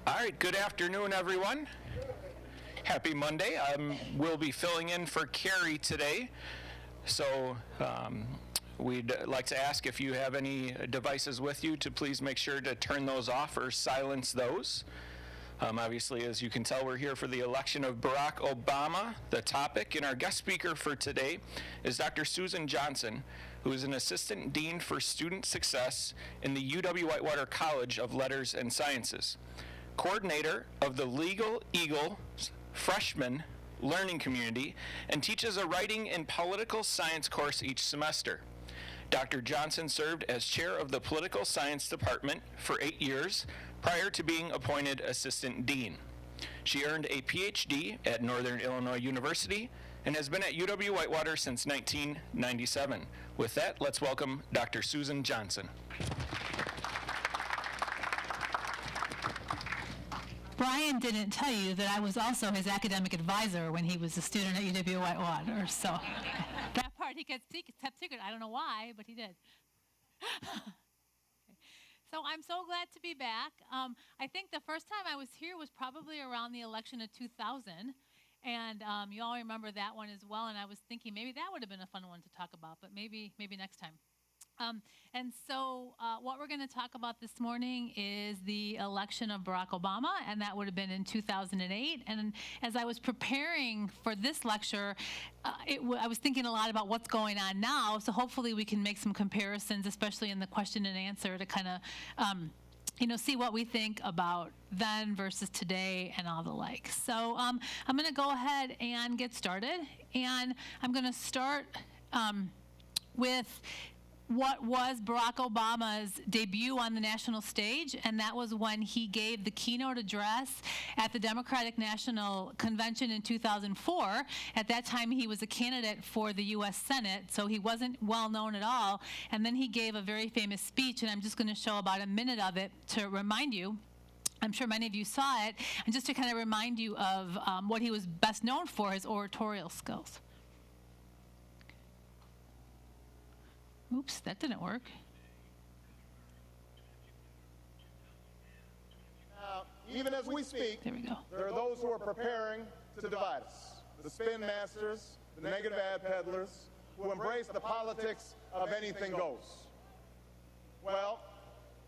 All right, good afternoon, everyone. Happy Monday. We'll be filling in for Carrie today. So we'd like to ask if you have any devices with you to please make sure to turn those off or silence those. Obviously, as you can tell, we're here for the election of Barack Obama. The topic, and our guest speaker for today is Dr. Susan Johnson, who is an Assistant Dean for Student Success in the UW-Whitewater College of Letters and Sciences, coordinator of the Legal Eagle freshman learning community, and teaches a writing and political science course each semester. Dr. Johnson served as chair of the Political Science Department for 8 years prior to being appointed Assistant Dean. She earned a PhD at Northern Illinois University and has been at UW-Whitewater since 1997. With that, let's welcome Dr. Susan Johnson. Brian didn't tell you that I was also his academic advisor when he was a student at UW-Whitewater, so that part he kept secret. I don't know why, but he did. So I'm so glad to be back. I think the first time I was here was probably around the election of 2000, and you all remember that one as well, and I was thinking maybe that would have been a fun one to talk about, but maybe next time. And so what we're going to talk about this morning is the election of Barack Obama, and that would have been in 2008. And as I was preparing for this lecture, I was thinking a lot about what's going on now, so hopefully we can make some comparisons, especially in the question and answer, to kind of see what we think about then versus today and all the like. So I'm going to go ahead and get started, and I'm going to start with what was Barack Obama's debut on the national stage, and that was when he gave the keynote address at the Democratic National Convention in 2004. At that time, he was a candidate for the U.S. Senate, so he wasn't well known at all. And then he gave a very famous speech, and I'm just going to show about a minute of it to remind you. I'm sure many of you saw it, and just to kind of remind you of what he was best known for, his oratorial skills. Oops, that didn't work. Now, even as we speak, there we go. There are those who are preparing to divide us. The spin masters, the negative ad peddlers, who embrace the politics of anything goes. Well,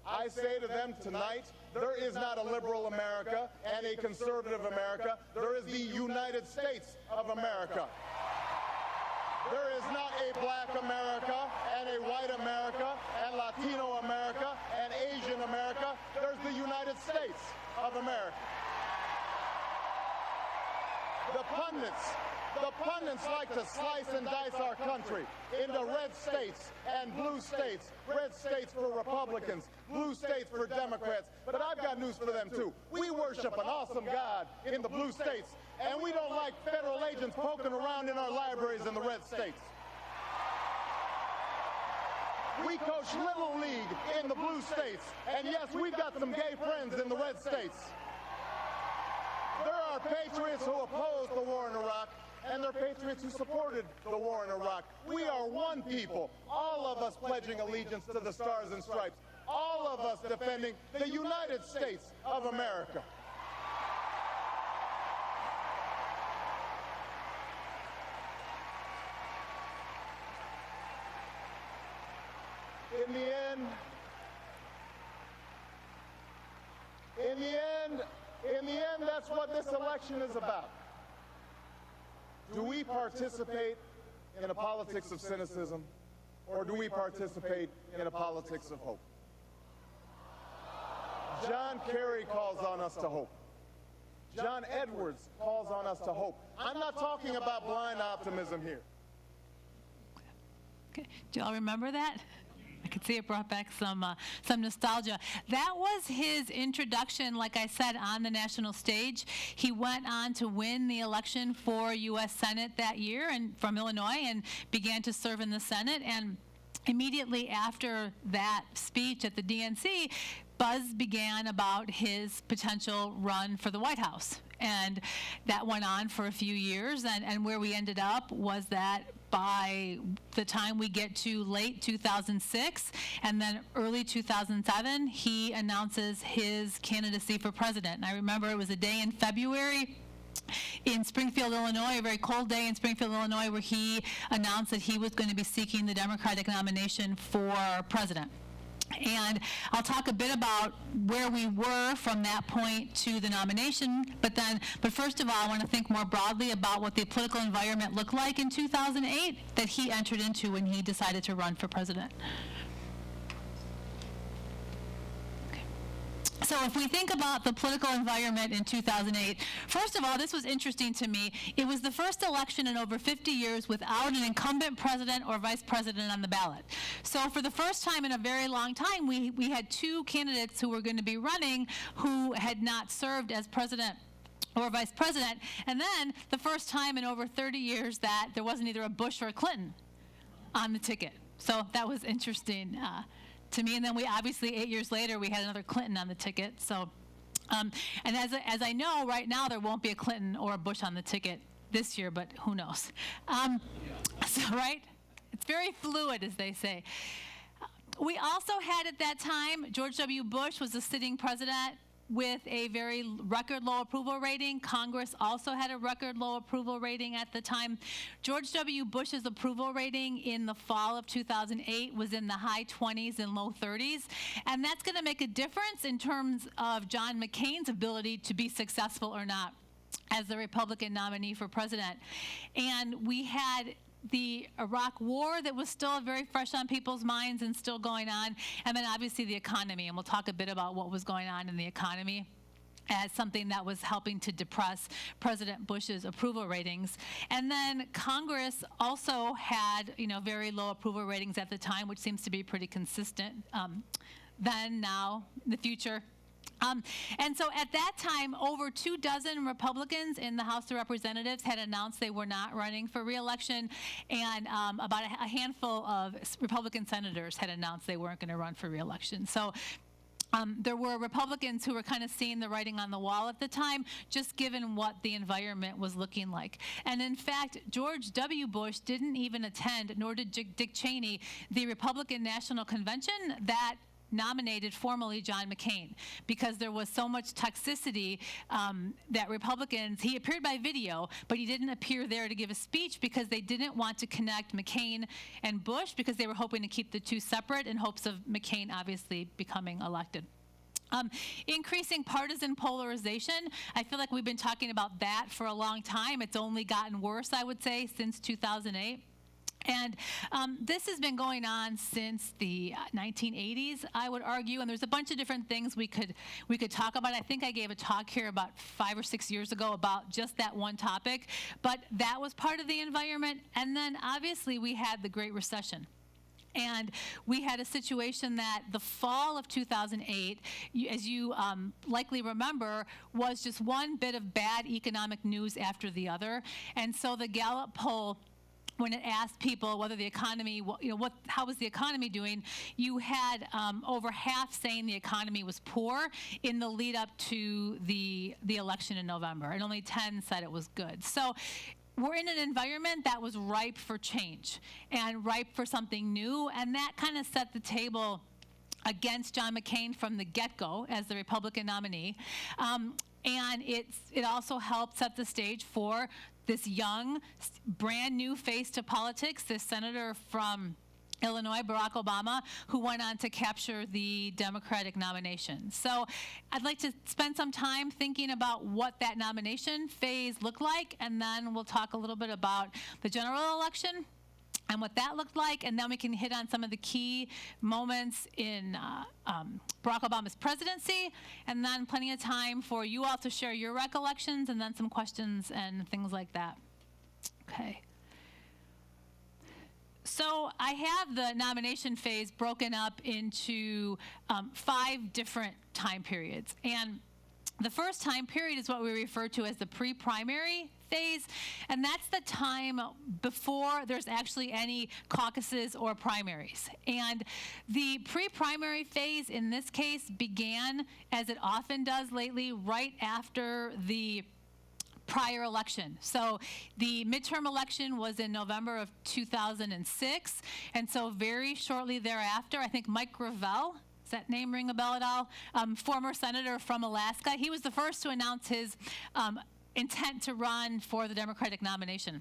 I say to them tonight, there is not a liberal America and a conservative America. There is the United States of America. There is not a black America and a white America and Latino America and Asian America. There's the United States of America. The pundits like to slice and dice our country into red states and blue states. Red states for Republicans, blue states for Democrats. But I've got news for them too. We worship an awesome God in the blue states, and we don't like federal agents poking around in our libraries in the red states. We coach Little League in the blue states, and yes, we've got some gay friends in the red states. There are patriots who opposed the war in Iraq, and there are patriots who supported the war in Iraq. We are one people, all of us pledging allegiance to the Stars and Stripes, all of us defending the United States of America. In the end, that's what this election is about. Do we participate in a politics of cynicism, or do we participate in a politics of hope? John Kerry calls on us to hope. John Edwards calls on us to hope. I'm not talking about blind optimism here. Okay. Do y'all remember that? I could see it brought back some nostalgia. That was his introduction, like I said, on the national stage. He went on to win the election for U.S. Senate that year and from Illinois, and began to serve in the Senate. And immediately after that speech at the DNC, buzz began about his potential run for the White House. And that went on for a few years, and where we ended up was that by the time we get to late 2006 and then early 2007, he announces his candidacy for president. And I remember it was a day in February in Springfield, Illinois, a very cold day in Springfield, Illinois, where he announced that he was going to be seeking the Democratic nomination for president. And I'll talk a bit about where we were from that point to the nomination, but first of all, I want to think more broadly about what the political environment looked like in 2008 that he entered into when he decided to run for president. So if we think about the political environment in 2008, first of all, this was interesting to me. It was the first election in over 50 years without an incumbent president or vice president on the ballot. So for the first time in a very long time, we had two candidates who were going to be running who had not served as president or vice president. And then the first time in over 30 years that there wasn't either a Bush or a Clinton on the ticket. So that was interesting to me. And then we obviously 8 years later we had another Clinton on the ticket. So and as I know right now there won't be a Clinton or a Bush on the ticket this year, but who knows. So right, it's very fluid, as they say. We also had at that time George W. Bush was the sitting president with a very record low approval rating. Congress also had a record low approval rating at the time. George W. Bush's approval rating in the fall of 2008 was in the high 20s and low 30s. And that's going to make a difference in terms of John McCain's ability to be successful or not as the Republican nominee for president. And we had the Iraq War that was still very fresh on people's minds and still going on, and then obviously the economy, and we'll talk a bit about what was going on in the economy as something that was helping to depress President Bush's approval ratings. And then Congress also had, very low approval ratings at the time, which seems to be pretty consistent then, now, in the future. And so at that time, over 24 Republicans in the House of Representatives had announced they were not running for re-election, and about a handful of Republican senators had announced they weren't going to run for re-election. So there were Republicans who were kind of seeing the writing on the wall at the time, just given what the environment was looking like. And in fact, George W. Bush didn't even attend, nor did Dick Cheney, the Republican National Convention that nominated formally John McCain, because there was so much toxicity that Republicans, he appeared by video, but he didn't appear there to give a speech because they didn't want to connect McCain and Bush, because they were hoping to keep the two separate in hopes of McCain obviously becoming elected. Increasing partisan polarization. I feel like we've been talking about that for a long time. It's only gotten worse, I would say, since 2008. And this has been going on since the 1980s, I would argue, and there's a bunch of different things we could talk about. I think I gave a talk here about 5 or 6 years ago about just that one topic, but that was part of the environment. And then obviously we had the Great Recession. And we had a situation that the fall of 2008, as you likely remember, was just one bit of bad economic news after the other. And so the Gallup poll, when it asked people whether the economy, how was the economy doing, you had over half saying the economy was poor in the lead up to the election in November, and only 10 said it was good. So we're in an environment that was ripe for change and ripe for something new, and that kind of set the table against John McCain from the get-go as the Republican nominee. And it also helped set the stage for this young, brand new face to politics, this senator from Illinois, Barack Obama, who went on to capture the Democratic nomination. So I'd like to spend some time thinking about what that nomination phase looked like, and then we'll talk a little bit about the general election and what that looked like, and then we can hit on some of the key moments in Barack Obama's presidency, and then plenty of time for you all to share your recollections, and then some questions and things like that. Okay. So I have the nomination phase broken up into 5 different time periods, and the first time period is what we refer to as the pre-primary phase, and that's the time before there's actually any caucuses or primaries. And the pre-primary phase in this case began, as it often does lately, right after the prior election. So the midterm election was in November of 2006, and so very shortly thereafter, I think Mike Gravel, does that name ring a bell at all? Former senator from Alaska. He was the first to announce his intent to run for the Democratic nomination.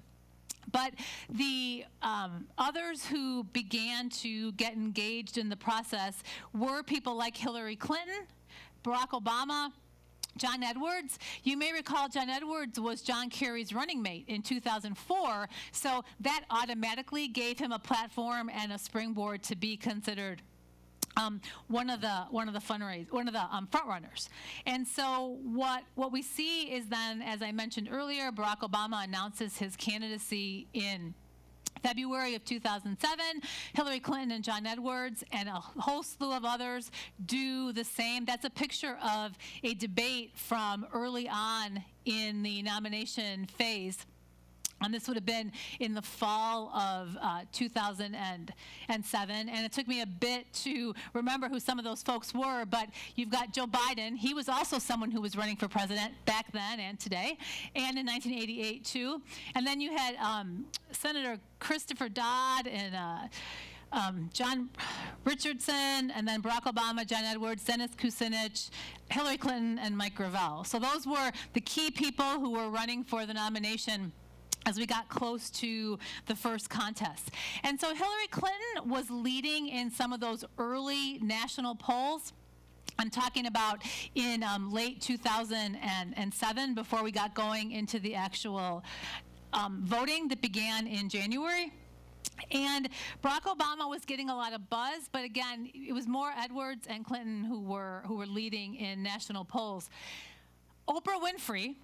But the others who began to get engaged in the process were people like Hillary Clinton, Barack Obama, John Edwards. You may recall John Edwards was John Kerry's running mate in 2004, so that automatically gave him a platform and a springboard to be considered one of the front runners. And so what we see is then, as I mentioned earlier, Barack Obama announces his candidacy in February of 2007. Hillary Clinton and John Edwards and a whole slew of others do the same. That's a picture of a debate from early on in the nomination phase. And this would have been in the fall of 2007. And it took me a bit to remember who some of those folks were. But you've got Joe Biden. He was also someone who was running for president back then and today, and in 1988, too. And then you had Senator Christopher Dodd and John Richardson, and then Barack Obama, John Edwards, Dennis Kucinich, Hillary Clinton, and Mike Gravel. So those were the key people who were running for the nomination as we got close to the first contest. And so Hillary Clinton was leading in some of those early national polls. I'm talking about in late 2007, before we got going into the actual voting that began in January. And Barack Obama was getting a lot of buzz, but again, it was more Edwards and Clinton who were leading in national polls. Oprah Winfrey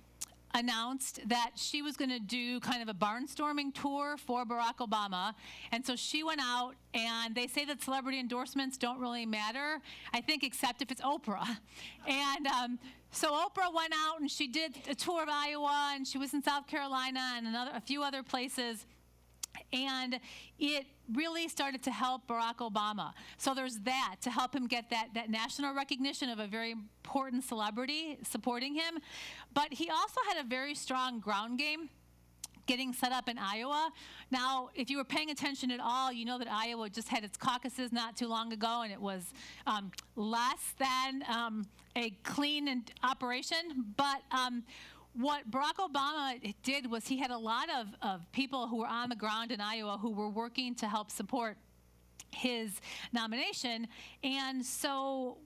announced that she was going to do kind of a barnstorming tour for Barack Obama. And so she went out, and they say that celebrity endorsements don't really matter, I think, except if it's Oprah. And so Oprah went out, and she did a tour of Iowa, and she was in South Carolina and a few other places. And it really started to help Barack Obama. So there's that, to help him get that national recognition of a very important celebrity supporting him. But he also had a very strong ground game getting set up in Iowa. Now, if you were paying attention at all, you know that Iowa just had its caucuses not too long ago, and it was less than a clean operation. But what Barack Obama did was he had a lot of people who were on the ground in Iowa who were working to help support his nomination. And so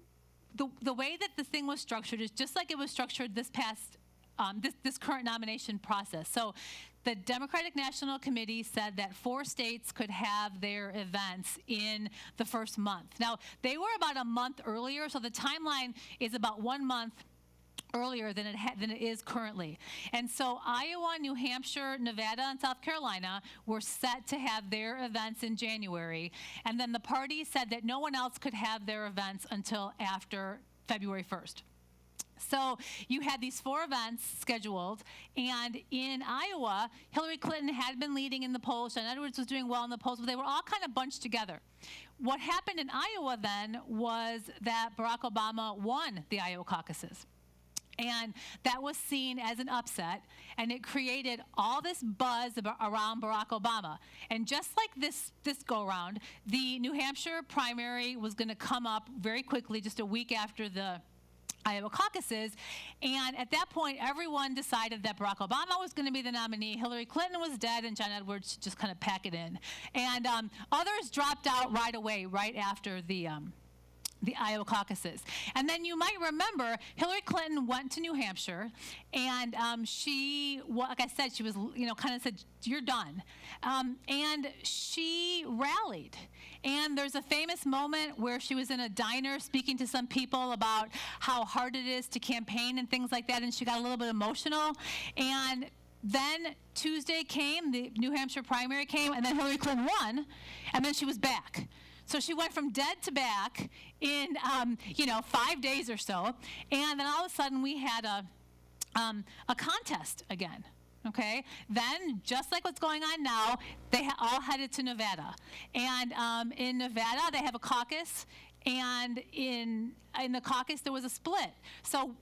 the way that the thing was structured is just like it was structured this current nomination process. So the Democratic National Committee said that 4 states could have their events in the first month. Now, they were about a month earlier, so the timeline is about 1 month earlier than it is currently. And so Iowa, New Hampshire, Nevada, and South Carolina were set to have their events in January. And then the party said that no one else could have their events until after February 1st. So you had these 4 events scheduled, and in Iowa, Hillary Clinton had been leading in the polls, John Edwards was doing well in the polls, but they were all kind of bunched together. What happened in Iowa then was that Barack Obama won the Iowa caucuses. And that was seen as an upset, and it created all this buzz around Barack Obama. And just like this go-round, the New Hampshire primary was going to come up very quickly, just a week after the Iowa caucuses. And at that point, everyone decided that Barack Obama was going to be the nominee, Hillary Clinton was dead, and John Edwards should just kind of pack it in. And others dropped out right away, right after the Iowa caucuses. And then you might remember Hillary Clinton went to New Hampshire, and she, like I said, she was, kind of said, you're done. And she rallied. And there's a famous moment where she was in a diner speaking to some people about how hard it is to campaign and things like that, and she got a little bit emotional. And then Tuesday came, the New Hampshire primary came, and then Hillary Clinton won, and then she was back. So she went from dead to back in, 5 days or so. And then all of a sudden we had a contest again, okay? Then, just like what's going on now, they all headed to Nevada. And in Nevada, they have a caucus. And in the caucus, there was a split. So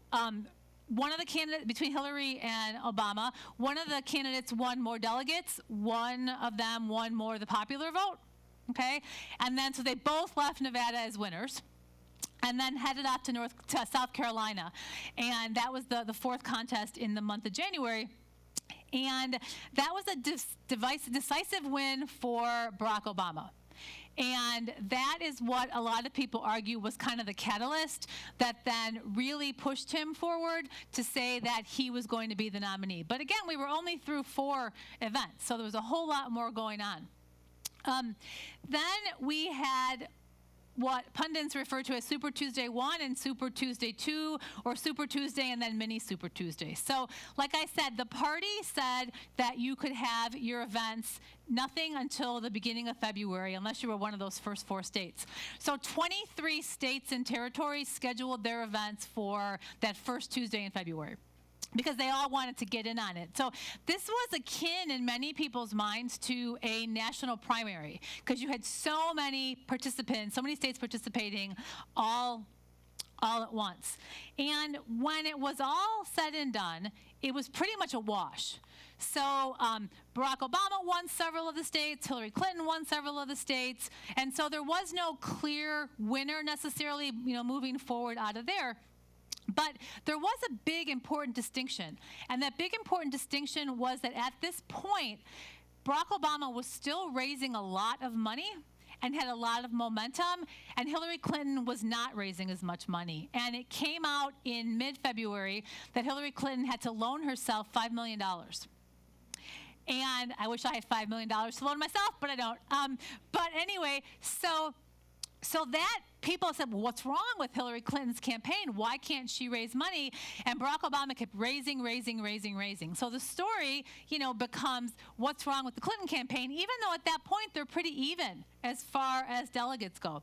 one of the candidates, between Hillary and Obama, one of the candidates won more delegates. One of them won more of the popular vote. Okay? And then, so they both left Nevada as winners, and then headed off to South Carolina. And that was the fourth contest in the month of January. And that was a decisive win for Barack Obama. And that is what a lot of people argue was kind of the catalyst that then really pushed him forward to say that he was going to be the nominee. But again, we were only through 4 events, so there was a whole lot more going on. Then we had what pundits refer to as Super Tuesday 1 and Super Tuesday 2, or Super Tuesday and then Mini Super Tuesday. So, like I said, the party said that you could have your events nothing until the beginning of February, unless you were one of those first 4 states. So 23 states and territories scheduled their events for that first Tuesday in February, because they all wanted to get in on it. So this was akin in many people's minds to a national primary, because you had so many participants, so many states participating all at once. And when it was all said and done, it was pretty much a wash. So Barack Obama won several of the states, Hillary Clinton won several of the states, and so there was no clear winner necessarily, moving forward out of there. But there was a big, important distinction. And that big, important distinction was that at this point, Barack Obama was still raising a lot of money and had a lot of momentum, and Hillary Clinton was not raising as much money. And it came out in mid-February that Hillary Clinton had to loan herself $5 million. And I wish I had $5 million to loan myself, but I don't. But anyway, so that people said, well, what's wrong with Hillary Clinton's campaign? Why can't she raise money? And Barack Obama kept raising. So the story, becomes what's wrong with the Clinton campaign, even though at that point they're pretty even as far as delegates go.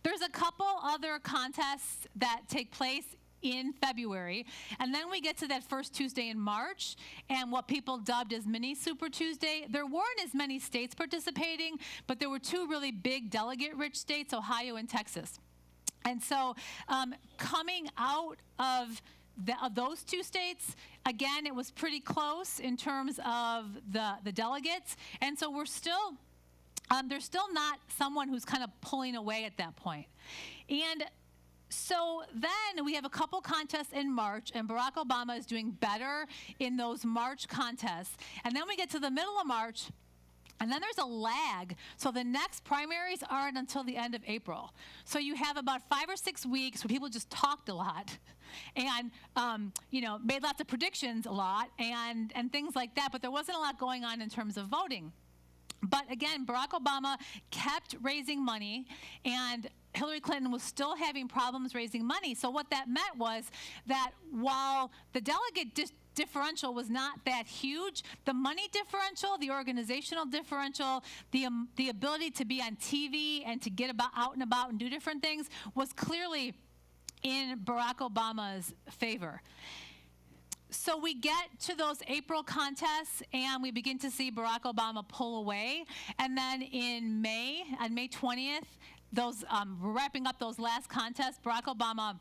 There's a couple other contests that take place in February, and then we get to that first Tuesday in March, and what people dubbed as Mini Super Tuesday. There weren't as many states participating, but there were 2 really big delegate-rich states, Ohio and Texas. And so coming out of those 2 states, again, it was pretty close in terms of the delegates, and so we're still, there's still not someone who's kind of pulling away at that point. And so then we have a couple contests in March, and Barack Obama is doing better in those March contests. And then we get to the middle of March, and then there's a lag. So the next primaries aren't until the end of April. So you have about 5 or 6 weeks where people just talked a lot and, made lots of predictions a lot and things like that. But there wasn't a lot going on in terms of voting. But again, Barack Obama kept raising money, and Hillary Clinton was still having problems raising money. So what that meant was that while the delegate differential was not that huge, the money differential, the organizational differential, the ability to be on TV and to get out and about and do different things was clearly in Barack Obama's favor. So we get to those April contests, and we begin to see Barack Obama pull away. And then in May, on May 20th, wrapping up those last contests, Barack Obama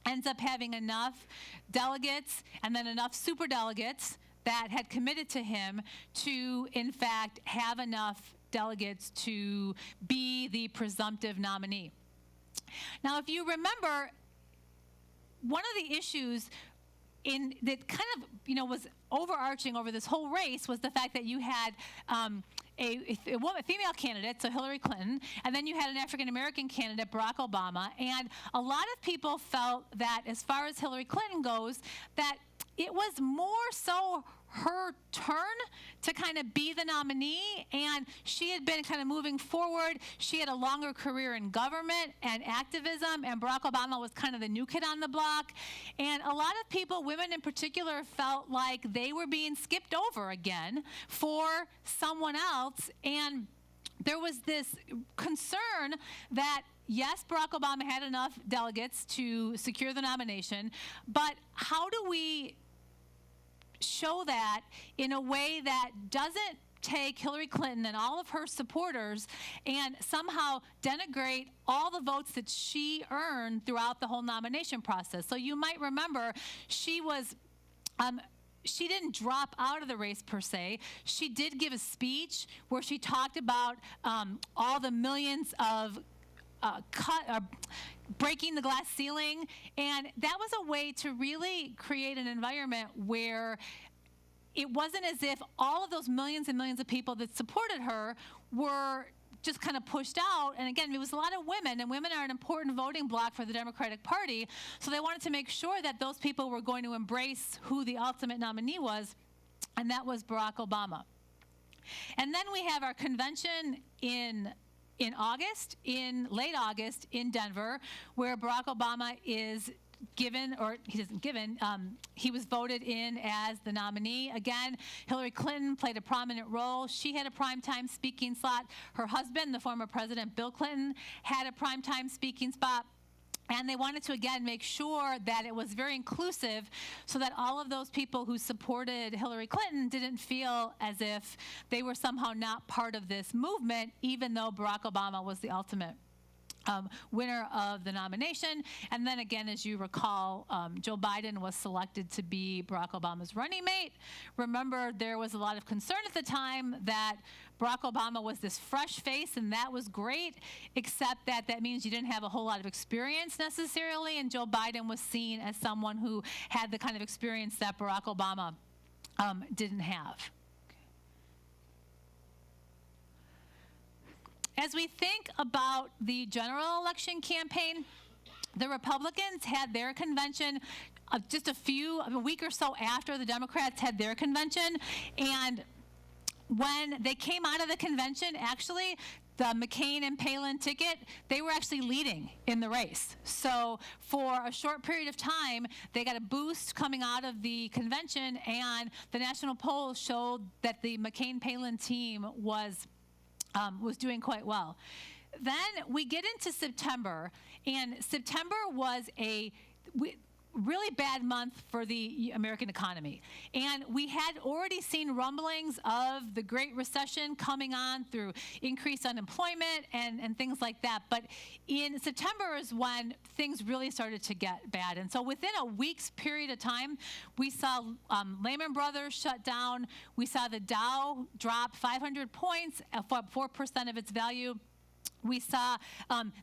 ends up having enough delegates and then enough superdelegates that had committed to him to, in fact, have enough delegates to be the presumptive nominee. Now, if you remember, one of the issues that kind of, was overarching over this whole race was the fact that you had a female candidate, so Hillary Clinton, and then you had an African-American candidate, Barack Obama, and a lot of people felt that as far as Hillary Clinton goes, that it was more so her turn to kind of be the nominee, and she had been kind of moving forward. She had a longer career in government and activism, and Barack Obama was kind of the new kid on the block. And a lot of people, women in particular, felt like they were being skipped over again for someone else. And there was this concern that, yes, Barack Obama had enough delegates to secure the nomination, but how do we show that in a way that doesn't take Hillary Clinton and all of her supporters and somehow denigrate all the votes that she earned throughout the whole nomination process. So you might remember she didn't drop out of the race per se. She did give a speech where she talked about all the millions of breaking the glass ceiling, and that was a way to really create an environment where it wasn't as if all of those millions and millions of people that supported her were just kind of pushed out. And again, it was a lot of women, and women are an important voting bloc for the Democratic Party, so they wanted to make sure that those people were going to embrace who the ultimate nominee was, and that was Barack Obama. And then we have our convention in August, in late August in Denver, where Barack Obama is given, or he isn't given, he was voted in as the nominee. Again, Hillary Clinton played a prominent role. She had a primetime speaking slot. Her husband, the former President Bill Clinton, had a primetime speaking spot. And they wanted to, again, make sure that it was very inclusive so that all of those people who supported Hillary Clinton didn't feel as if they were somehow not part of this movement, even though Barack Obama was the ultimate winner of the nomination. And then again, as you recall, Joe Biden was selected to be Barack Obama's running mate. Remember, there was a lot of concern at the time that Barack Obama was this fresh face, and that was great, except that that means you didn't have a whole lot of experience necessarily, and Joe Biden was seen as someone who had the kind of experience that Barack Obama didn't have. As we think about the general election campaign, the Republicans had their convention just a week or so after the Democrats had their convention. And when they came out of the convention, actually, the McCain and Palin ticket, they were actually leading in the race. So for a short period of time, they got a boost coming out of the convention, and the national polls showed that the McCain-Palin team was doing quite well. Then we get into September, and September was a really bad month for the American economy. And we had already seen rumblings of the Great Recession coming on through increased unemployment and things like that. But in September is when things really started to get bad. And so within a week's period of time, we saw Lehman Brothers shut down. We saw the Dow drop 500 points, 4% of its value. We saw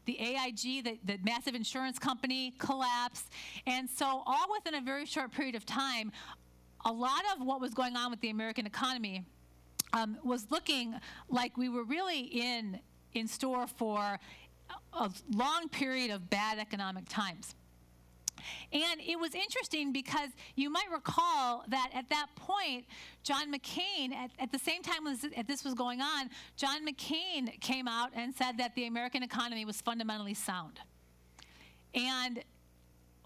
the AIG, the massive insurance company, collapse. And so all within a very short period of time, a lot of what was going on with the American economy was looking like we were really in store for a long period of bad economic times. And it was interesting because you might recall that at that point, John McCain, at the same time as this was going on, John McCain came out and said that the American economy was fundamentally sound. And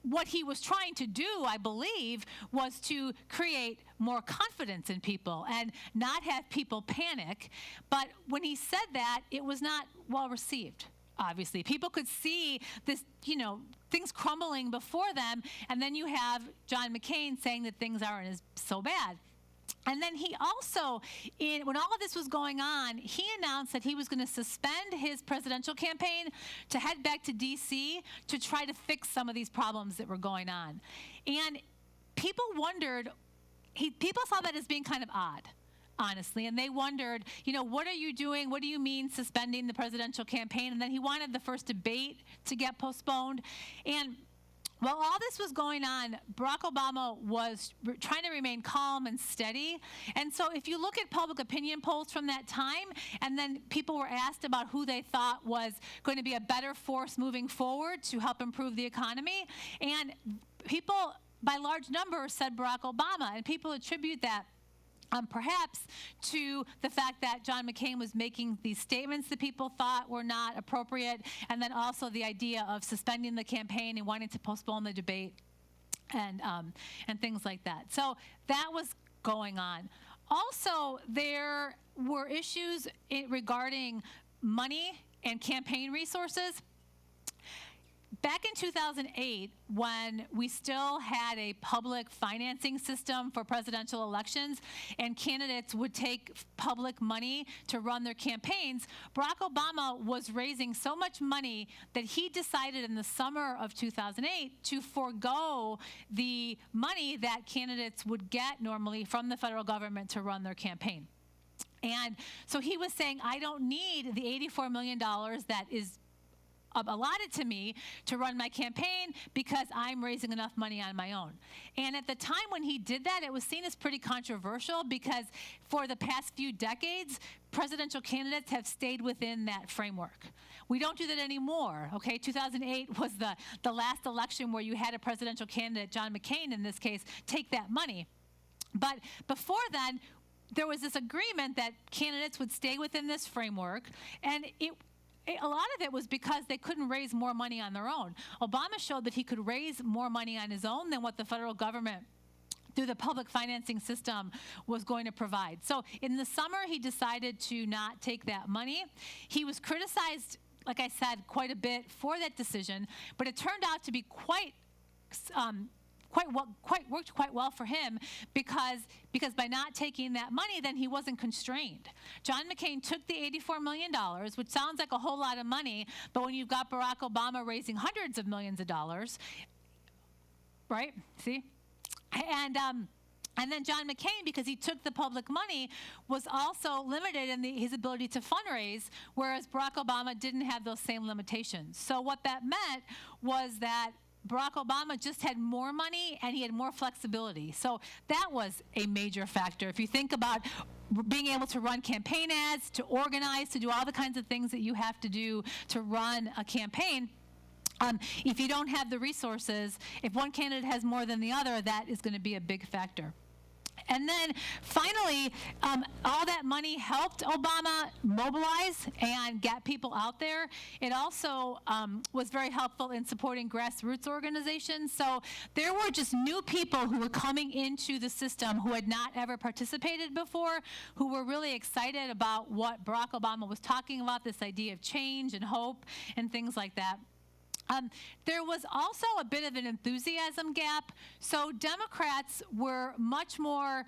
what he was trying to do, I believe, was to create more confidence in people and not have people panic. But when he said that, it was not well received. Obviously, people could see this, things crumbling before them, and then you have John McCain saying that things aren't as so bad. And then he also, when all of this was going on, he announced that he was going to suspend his presidential campaign to head back to D.C. to try to fix some of these problems that were going on. And people wondered, people saw that as being kind of odd, honestly, and they wondered, what are you doing? What do you mean suspending the presidential campaign? And then he wanted the first debate to get postponed. And while all this was going on, Barack Obama was trying to remain calm and steady. And so if you look at public opinion polls from that time, and then people were asked about who they thought was going to be a better force moving forward to help improve the economy, and people by large numbers said Barack Obama, and people attribute that perhaps to the fact that John McCain was making these statements that people thought were not appropriate, and then also the idea of suspending the campaign and wanting to postpone the debate and things like that. So that was going on. Also, there were issues regarding money and campaign resources. back in 2008, when we still had a public financing system for presidential elections and candidates would take public money to run their campaigns, Barack Obama was raising so much money that he decided in the summer of 2008 to forego the money that candidates would get normally from the federal government to run their campaign. And so he was saying, I don't need the $84 million that is allotted to me to run my campaign because I'm raising enough money on my own. And at the time when he did that, it was seen as pretty controversial because for the past few decades, presidential candidates have stayed within that framework. We don't do that anymore, okay? 2008 was the last election where you had a presidential candidate, John McCain in this case, take that money. But before then, there was this agreement that candidates would stay within this framework, and a lot of it was because they couldn't raise more money on their own. Obama showed that he could raise more money on his own than what the federal government through the public financing system was going to provide. So in the summer, he decided to not take that money. He was criticized, like I said, quite a bit for that decision, but it turned out to be worked quite well for him because by not taking that money, then he wasn't constrained. John McCain took the $84 million, which sounds like a whole lot of money, but when you've got Barack Obama raising hundreds of millions of dollars, right? See? And then John McCain, because he took the public money, was also limited in his ability to fundraise, whereas Barack Obama didn't have those same limitations. So what that meant was that Barack Obama just had more money and he had more flexibility. So that was a major factor. If you think about being able to run campaign ads, to organize, to do all the kinds of things that you have to do to run a campaign, if you don't have the resources, if one candidate has more than the other, that is going to be a big factor. And then finally, all that money helped Obama mobilize and get people out there. It also was very helpful in supporting grassroots organizations. So there were just new people who were coming into the system who had not ever participated before, who were really excited about what Barack Obama was talking about, this idea of change and hope and things like that. There was also a bit of an enthusiasm gap. So Democrats were much more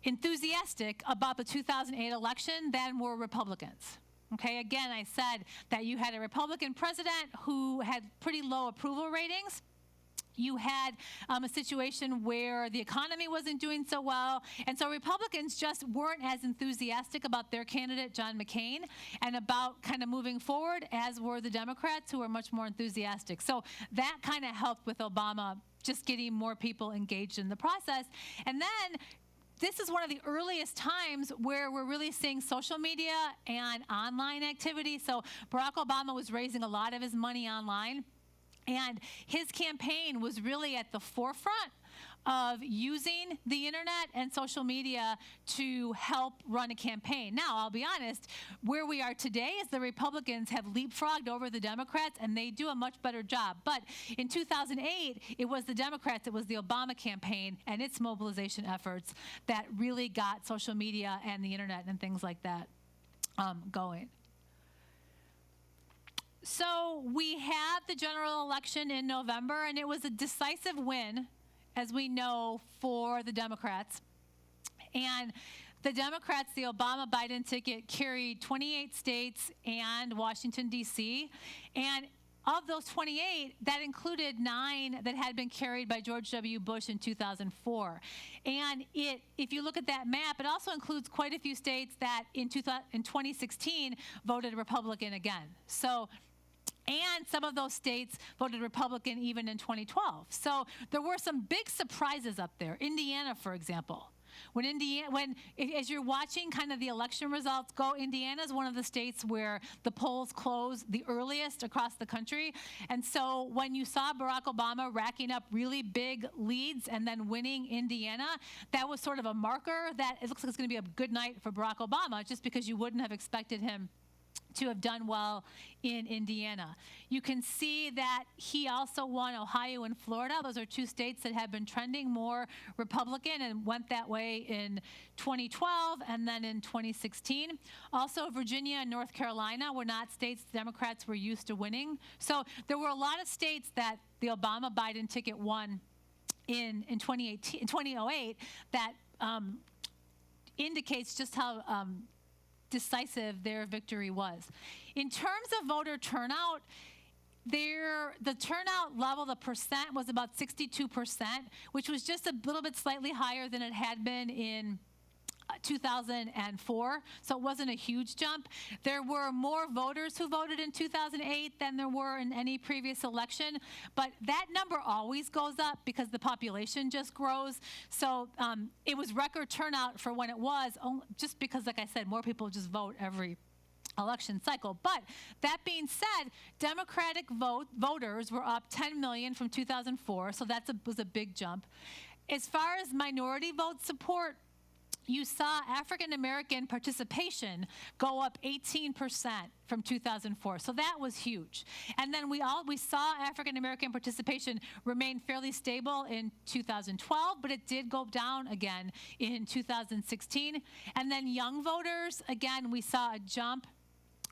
enthusiastic about the 2008 election than were Republicans. Okay, again, I said that you had a Republican president who had pretty low approval ratings. You had a situation where the economy wasn't doing so well, and so Republicans just weren't as enthusiastic about their candidate, John McCain, and about kind of moving forward, as were the Democrats, who were much more enthusiastic. So that kind of helped with Obama just getting more people engaged in the process. And then this is one of the earliest times where we're really seeing social media and online activity. So Barack Obama was raising a lot of his money online. And his campaign was really at the forefront of using the internet and social media to help run a campaign. Now, I'll be honest, where we are today is the Republicans have leapfrogged over the Democrats, and they do a much better job. But in 2008, it was the Democrats, it was the Obama campaign and its mobilization efforts that really got social media and the internet and things like that going. So we had the general election in November, and it was a decisive win, as we know, for the Democrats. And the Democrats, the Obama-Biden ticket, carried 28 states and Washington, D.C. And of those 28, that included 9 that had been carried by George W. Bush in 2004. And if you look at that map, it also includes quite a few states that in 2016 voted Republican again. And some of those states voted Republican even in 2012. So there were some big surprises up there. Indiana, for example. As you're watching kind of the election results go, Indiana is one of the states where the polls close the earliest across the country. And so when you saw Barack Obama racking up really big leads and then winning Indiana, that was sort of a marker that it looks like it's going to be a good night for Barack Obama, just because you wouldn't have expected him to have done well in Indiana. You can see that he also won Ohio and Florida. Those are two states that have been trending more Republican and went that way in 2012 and then in 2016. Also, Virginia and North Carolina were not states Democrats were used to winning. So there were a lot of states that the Obama-Biden ticket won in 2008 that indicates just how decisive their victory was. In terms of voter turnout, the turnout level, the percent, was about 62%, which was just a little bit slightly higher than it had been in 2004, so it wasn't a huge jump. There were more voters who voted in 2008 than there were in any previous election, but that number always goes up because the population just grows. So it was record turnout for when it was, just because, like I said, more people just vote every election cycle. But that being said, Democratic voters were up 10 million from 2004, so that was a big jump. As far as minority vote support, you saw African American participation go up 18% from 2004. So that was huge. And then we saw African American participation remain fairly stable in 2012, but it did go down again in 2016. And then young voters, again, we saw a jump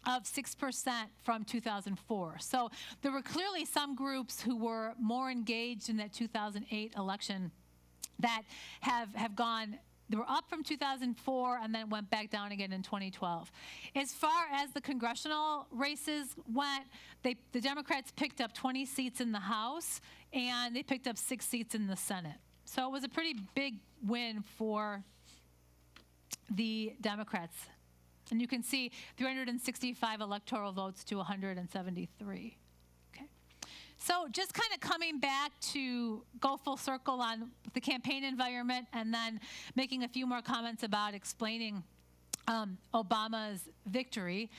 of 6% from 2004. So there were clearly some groups who were more engaged in that 2008 election that have gone. They were up from 2004 and then went back down again in 2012. As far as the congressional races went, the Democrats picked up 20 seats in the House and they picked up 6 seats in the Senate. So it was a pretty big win for the Democrats. And you can see 365 electoral votes to 173. So just kind of coming back to go full circle on the campaign environment and then making a few more comments about explaining Obama's victory.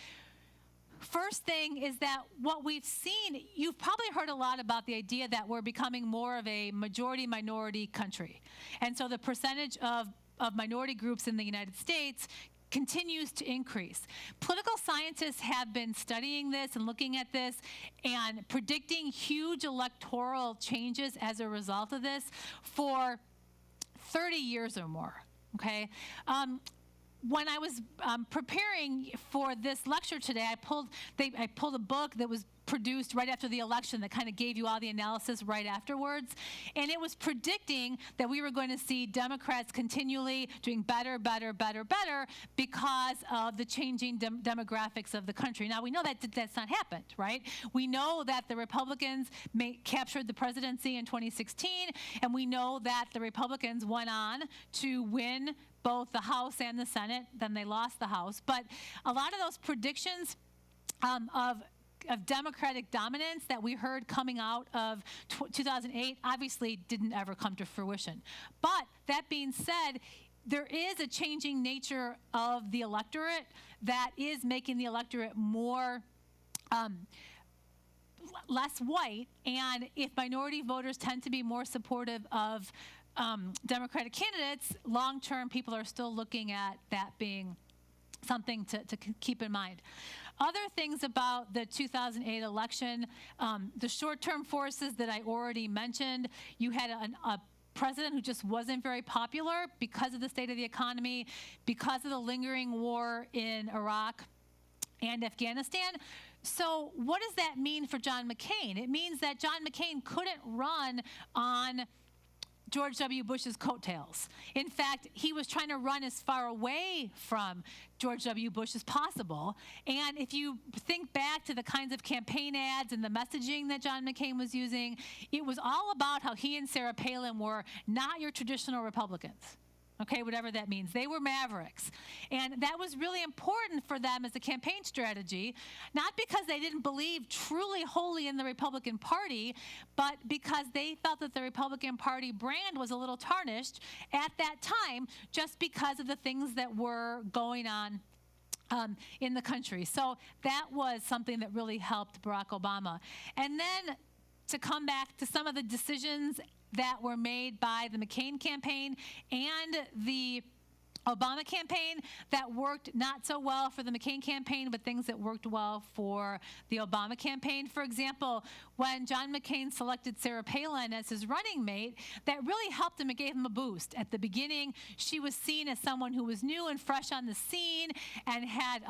First thing is that what we've seen, you've probably heard a lot about the idea that we're becoming more of a majority-minority country. And so the percentage of minority groups in the United States continues to increase. Political scientists have been studying this and looking at this and predicting huge electoral changes as a result of this for 30 years or more, okay? When I was preparing for this lecture today, I pulled a book that was produced right after the election that kind of gave you all the analysis right afterwards. And it was predicting that we were going to see Democrats continually doing better because of the changing demographics of the country. Now, we know that that's not happened, right? We know that the Republicans captured the presidency in 2016, and we know that the Republicans went on to win both the House and the Senate. Then they lost the House. But a lot of those predictions of Democratic dominance that we heard coming out of 2008 obviously didn't ever come to fruition. But that being said, there is a changing nature of the electorate that is making the electorate more less white. And if minority voters tend to be more supportive of Democratic candidates, long-term people are still looking at that being something to keep in mind. Other things about the 2008 election, the short-term forces that I already mentioned. You had a president who just wasn't very popular because of the state of the economy, because of the lingering war in Iraq and Afghanistan. So what does that mean for John McCain? It means that John McCain couldn't run on George W. Bush's coattails. In fact, he was trying to run as far away from George W. Bush as possible. And if you think back to the kinds of campaign ads and the messaging that John McCain was using, it was all about how he and Sarah Palin were not your traditional Republicans. Okay, whatever that means. They were mavericks. And that was really important for them as a campaign strategy, not because they didn't believe truly wholly in the Republican Party, but because they felt that the Republican Party brand was a little tarnished at that time just because of the things that were going on in the country. So that was something that really helped Barack Obama. And then to come back to some of the decisions that were made by the McCain campaign and the Obama campaign that worked not so well for the McCain campaign, but things that worked well for the Obama campaign. For example, when John McCain selected Sarah Palin as his running mate, that really helped him and gave him a boost. At the beginning, she was seen as someone who was new and fresh on the scene and had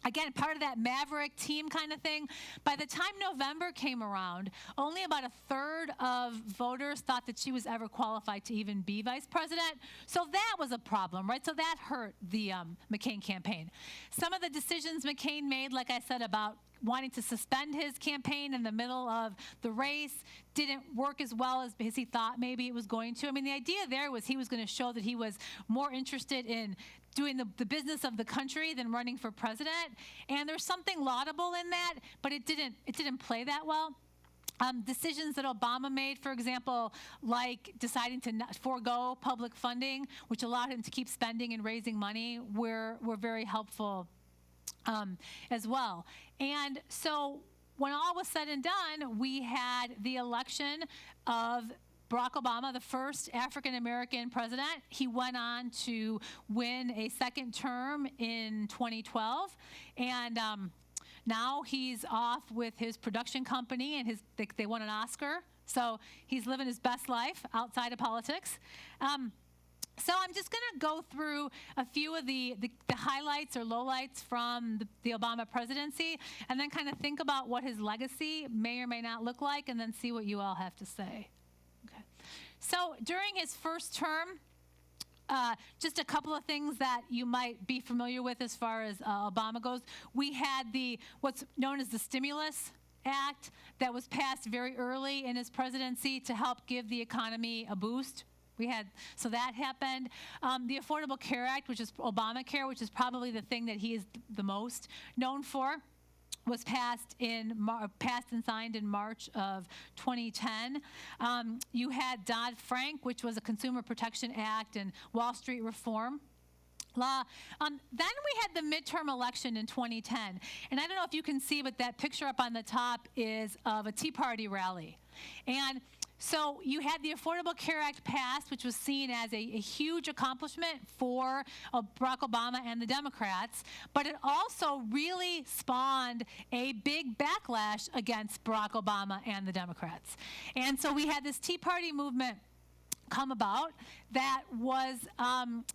again, part of that maverick team kind of thing. By the time November came around, only about a third of voters thought that she was ever qualified to even be vice president. So that was a problem, right? So that hurt the McCain campaign. Some of the decisions McCain made, like I said, about wanting to suspend his campaign in the middle of the race didn't work as well as he thought maybe it was going to. I mean, the idea there was he was going to show that he was more interested in doing the business of the country than running for president. And there's something laudable in that, but it didn't play that well. Decisions that Obama made, for example, like deciding to not forego public funding, which allowed him to keep spending and raising money, were very helpful as well. And so when all was said and done, we had the election of Barack Obama, the first African-American president. He went on to win a second term in 2012. And now he's off with his production company, and they won an Oscar. So he's living his best life outside of politics. So I'm just going to go through a few of the highlights or lowlights from the Obama presidency, and then kind of think about what his legacy may or may not look like, and then see what you all have to say. Okay. So during his first term, just a couple of things that you might be familiar with as far as Obama goes. We had what's known as the Stimulus Act that was passed very early in his presidency to help give the economy a boost. So that happened. The Affordable Care Act, which is Obamacare, which is probably the thing that he is the most known for, was passed and signed in March of 2010. You had Dodd-Frank, which was a Consumer Protection Act and Wall Street reform law. Then we had the midterm election in 2010. And I don't know if you can see, but that picture up on the top is of a Tea Party rally. And so you had the Affordable Care Act passed, which was seen as a huge accomplishment for Barack Obama and the Democrats, but it also really spawned a big backlash against Barack Obama and the Democrats. And so we had this Tea Party movement come about that was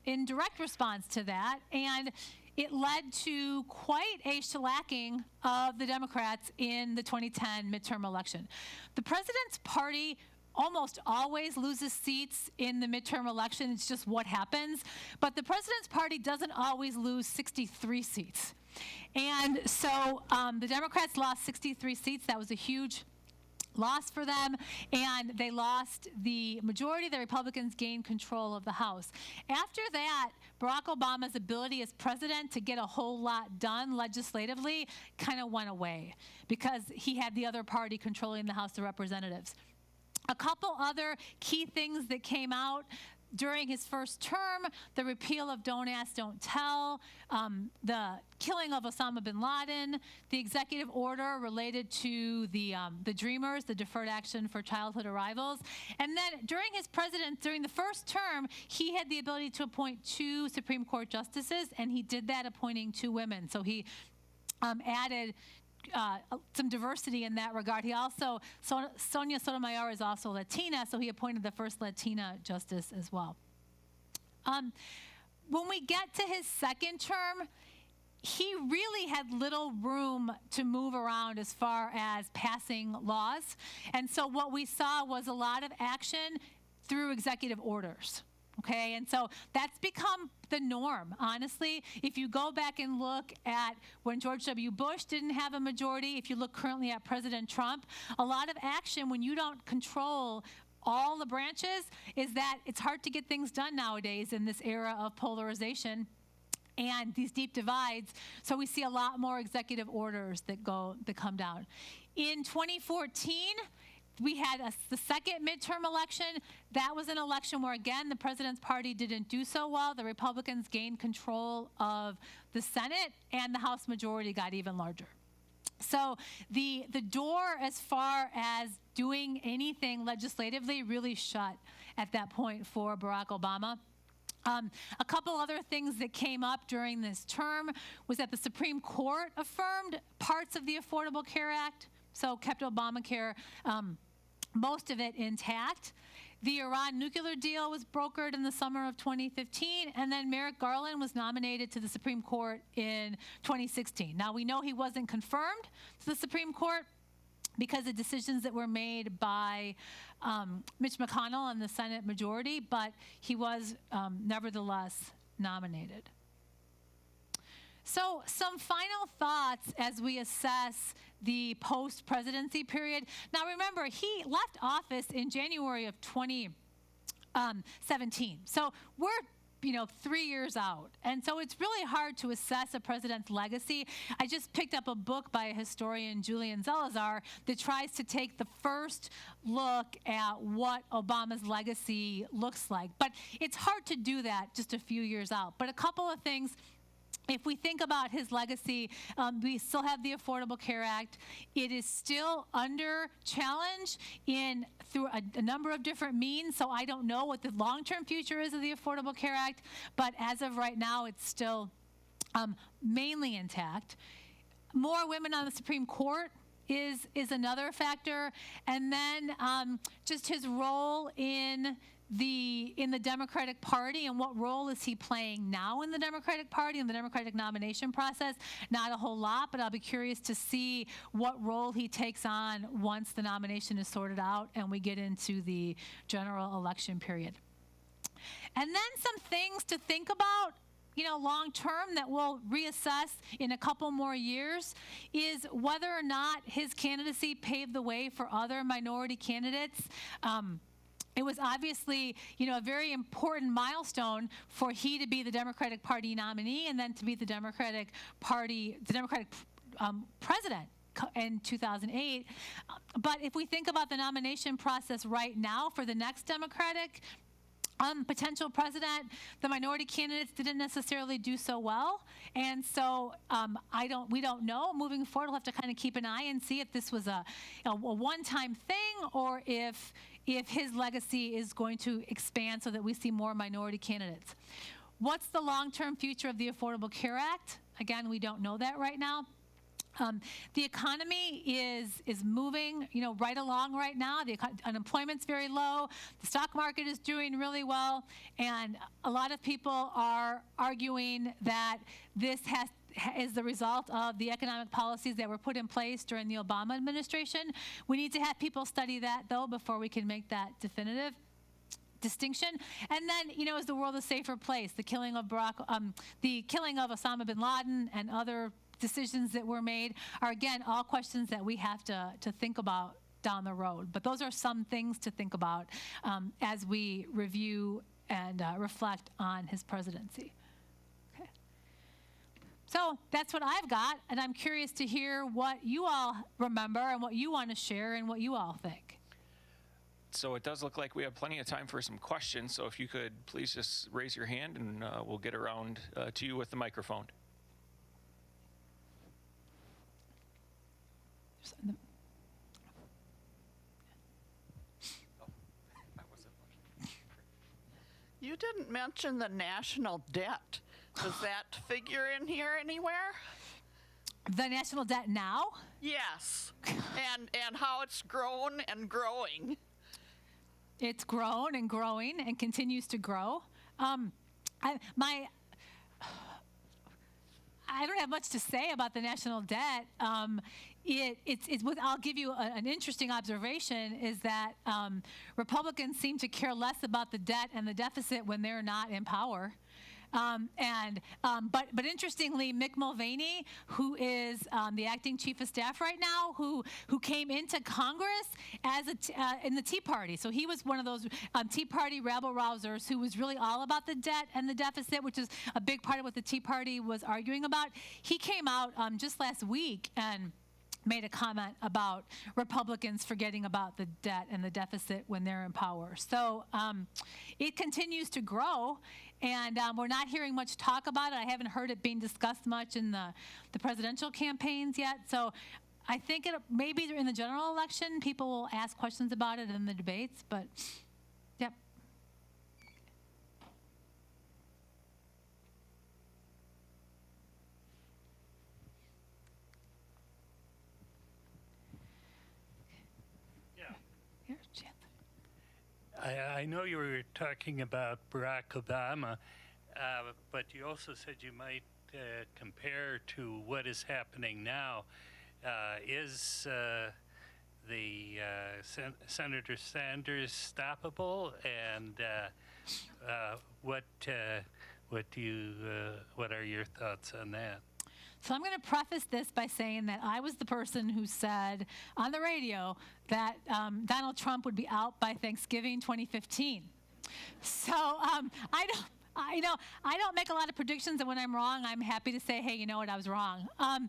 in direct response to that, and it led to quite a shellacking of the Democrats in the 2010 midterm election. The president's party almost always loses seats in the midterm election. It's just what happens. But the president's party doesn't always lose 63 seats. And so the Democrats lost 63 seats. That was a huge loss for them, and they lost the majority. The Republicans gained control of the House. After that, Barack Obama's ability as president to get a whole lot done legislatively kind of went away because he had the other party controlling the House of Representatives. A couple other key things that came out during his first term: the repeal of Don't Ask, Don't Tell, the killing of Osama bin Laden, the executive order related to the Dreamers, the Deferred Action for Childhood Arrivals. And then during the first term, he had the ability to appoint 2 Supreme Court justices, and he did that appointing 2 women. So he added some diversity in that regard. He also, Sonia Sotomayor is also Latina, so he appointed the first Latina justice as well. When we get to his second term, he really had little room to move around as far as passing laws. And so what we saw was a lot of action through executive orders. Okay, and so that's become the norm, honestly. If you go back and look at when George W. Bush didn't have a majority, if you look currently at President Trump, a lot of action when you don't control all the branches is that it's hard to get things done nowadays in this era of polarization and these deep divides. So we see a lot more executive orders that come down. In 2014, we had the second midterm election. That was an election where, again, the president's party didn't do so well. The Republicans gained control of the Senate, and the House majority got even larger. So the door as far as doing anything legislatively really shut at that point for Barack Obama. A couple other things that came up during this term was that the Supreme Court affirmed parts of the Affordable Care Act, so kept Obamacare, most of it intact. The Iran nuclear deal was brokered in the summer of 2015, and then Merrick Garland was nominated to the Supreme Court in 2016. Now, we know he wasn't confirmed to the Supreme Court because of decisions that were made by Mitch McConnell and the Senate majority, but he was nevertheless nominated. So some final thoughts as we assess the post-presidency period. Now remember, he left office in January of 2017. So we're 3 years out. And so it's really hard to assess a president's legacy. I just picked up a book by a historian, Julian Zalazar, that tries to take the first look at what Obama's legacy looks like. But it's hard to do that just a few years out. But a couple of things. If we think about his legacy, we still have the Affordable Care Act. It is still under challenge through a number of different means, so I don't know what the long-term future is of the Affordable Care Act, but as of right now, it's still mainly intact. More women on the Supreme Court is another factor, and then just his role in the Democratic Party, and what role is he playing now in the Democratic Party, in the Democratic nomination process? Not a whole lot, but I'll be curious to see what role he takes on once the nomination is sorted out and we get into the general election period. And then some things to think about, long term, that we'll reassess in a couple more years, is whether or not his candidacy paved the way for other minority candidates. It was obviously, a very important milestone for he to be the Democratic Party nominee and then to be the Democratic president in 2008. But if we think about the nomination process right now for the next Democratic potential president, the minority candidates didn't necessarily do so well, and so we don't know. Moving forward, we'll have to kind of keep an eye and see if this was a one-time thing, or if his legacy is going to expand so that we see more minority candidates. What's the long-term future of the Affordable Care Act? Again, we don't know that right now. The economy is moving, right along right now. The unemployment's very low. The stock market is doing really well, and a lot of people are arguing that this is the result of the economic policies that were put in place during the Obama administration. We need to have people study that, though, before we can make that definitive distinction. And then, is the world a safer place? The killing of Osama bin Laden and other decisions that were made are, again, all questions that we have to think about down the road. But those are some things to think about as we review and reflect on his presidency. Okay. So that's what I've got, and I'm curious to hear what you all remember and what you want to share and what you all think. So it does look like we have plenty of time for some questions, so if you could please just raise your hand and we'll get around to you with the microphone. You didn't mention the national debt. Does that figure in here anywhere? The national debt now? Yes. And how it's grown and growing. It's grown and growing and continues to grow. I don't have much to say about the national debt. I'll give you an interesting observation, is that Republicans seem to care less about the debt and the deficit when they're not in power. But interestingly, Mick Mulvaney, who is the acting chief of staff right now, who came into Congress as in the Tea Party. So he was one of those Tea Party rabble-rousers who was really all about the debt and the deficit, which is a big part of what the Tea Party was arguing about. He came out just last week and made a comment about Republicans forgetting about the debt and the deficit when they're in power. So it continues to grow, and we're not hearing much talk about it. I haven't heard it being discussed much in the presidential campaigns yet. So I think maybe in the general election, people will ask questions about it in the debates, but yep. I know you were talking about Barack Obama, but you also said you might compare to what is happening now. Is Senator Sanders stoppable? And what are your thoughts on that? So I'm going to preface this by saying that I was the person who said on the radio that Donald Trump would be out by Thanksgiving 2015. So I don't make a lot of predictions, and when I'm wrong, I'm happy to say, hey, you know what, I was wrong. What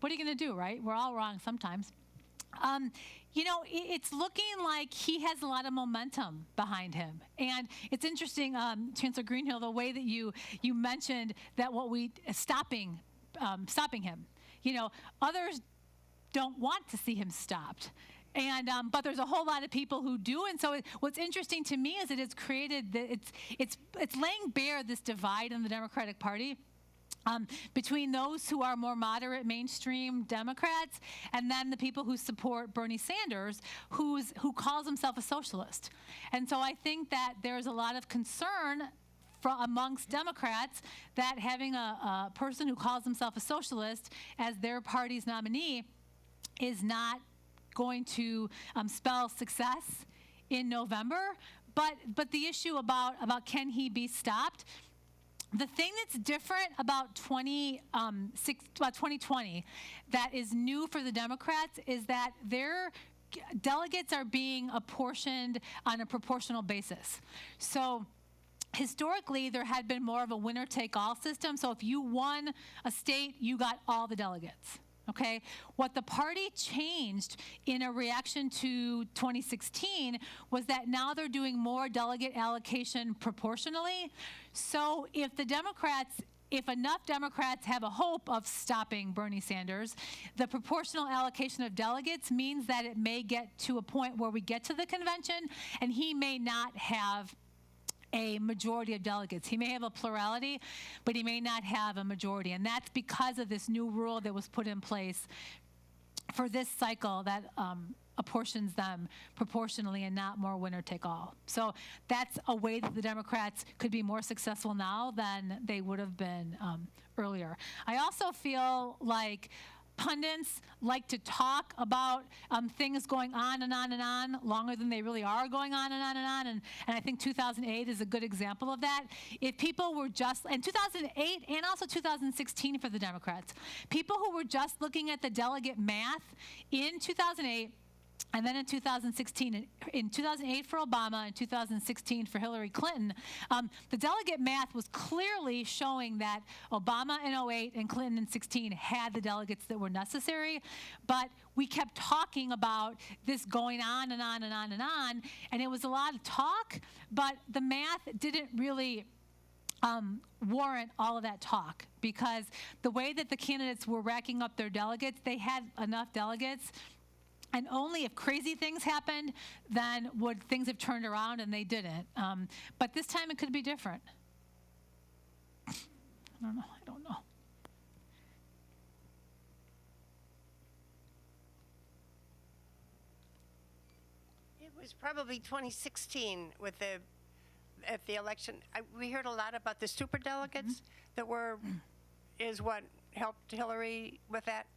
are you going to do, right? We're all wrong sometimes. It's looking like he has a lot of momentum behind him. And it's interesting, Chancellor Greenhill, the way that you mentioned that stopping him. Others don't want to see him stopped. And but there's a whole lot of people who do, and so what's interesting to me is that it's created it's laying bare this divide in the Democratic Party. Between those who are more moderate mainstream Democrats and then the people who support Bernie Sanders, who calls himself a socialist. And so I think that there's a lot of concern amongst Democrats that having a person who calls himself a socialist as their party's nominee is not going to spell success in November. But the issue about can he be stopped? The thing that's different about 2020 that is new for the Democrats is that their delegates are being apportioned on a proportional basis. So historically, there had been more of a winner-take-all system. So if you won a state, you got all the delegates. Okay, what the party changed in a reaction to 2016 was that now they're doing more delegate allocation proportionally. So if enough Democrats have a hope of stopping Bernie Sanders, the proportional allocation of delegates means that it may get to a point where we get to the convention and he may not have a majority of delegates. He may have a plurality, but he may not have a majority. And that's because of this new rule that was put in place for this cycle that apportions them proportionally and not more winner take all. So that's a way that the Democrats could be more successful now than they would have been earlier. I also feel like pundits like to talk about things going on and on and on longer than they really are going on and on and on. And I think 2008 is a good example of that. If people were just, and 2008 and also 2016 for the Democrats, people who were just looking at the delegate math in 2008 and then in 2016, in 2008 for Obama, and 2016 for Hillary Clinton, the delegate math was clearly showing that Obama in 08 and Clinton in 16 had the delegates that were necessary. But we kept talking about this going on and on and on and on, and it was a lot of talk, but the math didn't really warrant all of that talk, because the way that the candidates were racking up their delegates, they had enough delegates. And only if crazy things happened, then would things have turned around, and they didn't. But this time it could be different. I don't know. It was probably 2016 at the election. We heard a lot about the superdelegates that is what helped Hillary with that.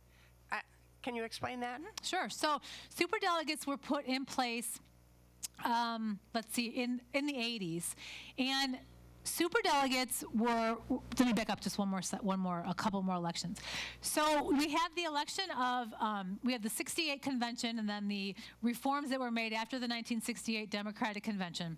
Can you explain that? Sure. So superdelegates were put in place, let's see, in the 80s. And superdelegates were, let me back up just a couple more elections. So we have the election of, we have the 68 convention and then the reforms that were made after the 1968 Democratic Convention.